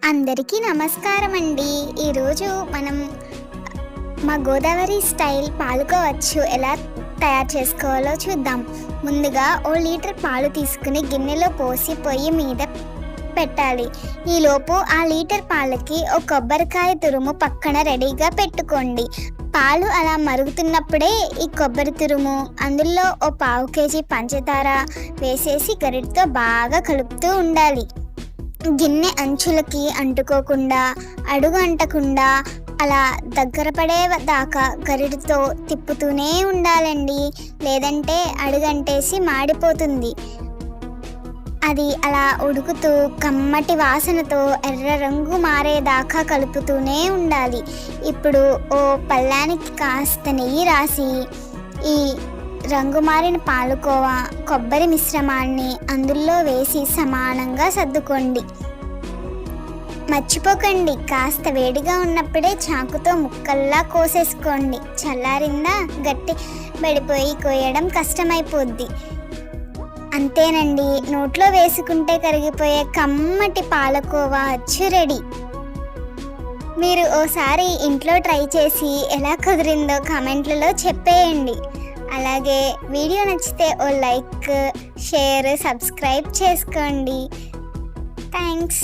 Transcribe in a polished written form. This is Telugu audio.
అందరికీ నమస్కారం అండి. ఈరోజు మనం మా గోదావరి స్టైల్ పాలుకోవచ్చు ఎలా తయారు చేసుకోవాలో చూద్దాం. ముందుగా ఓ లీటర్ పాలు తీసుకుని గిన్నెలో పోసి పొయ్యి మీద పెట్టాలి. ఈలోపు ఆ లీటర్ పాలకి ఓ కొబ్బరికాయ తురుము పక్కన రెడీగా పెట్టుకోండి. పాలు అలా మరుగుతున్నప్పుడే ఈ కొబ్బరి తురుము, అందులో ఓ 1/2 కేజీ పంచదార వేసేసి గరిటతో బాగా కలుపుతూ ఉండాలి. గిన్నె అంచులకి అంటుకోకుండా, అడుగు అంటకుండా అలా దగ్గర పడే దాకా గరిటతో తిప్పుతూనే ఉండాలండి. లేదంటే అడుగంటేసి మాడిపోతుంది. అది అలా ఉడుకుతూ కమ్మటి వాసనతో ఎర్ర రంగు మారేదాకా కలుపుతూనే ఉండాలి. ఇప్పుడు ఓ పళ్ళానికి కాస్త నెయ్యి రాసి ఈ రంగు మారిన పాలకోవా, కొబ్బరి మిశ్రమాన్ని అందులో వేసి సమానంగా సర్దుకోండి. మర్చిపోకండి, కాస్త వేడిగా ఉన్నప్పుడే చాకుతో ముక్కల్లా కోసేసుకోండి. చల్లారిందా గట్టి పడిపోయి కోయడం కష్టమైపోద్ది. అంతేనండి, నోట్లో వేసుకుంటే కరిగిపోయే కమ్మటి పాలకోవా అచ్చు రెడీ. మీరు ఓసారి ఇంట్లో ట్రై చేసి ఎలా కుదిరిందో కామెంట్లలో చెప్పేయండి. అలాగే వీడియో నచ్చితే ఓ లైక్, షేర్, సబ్స్క్రైబ్ చేసుకోండి. థ్యాంక్స్.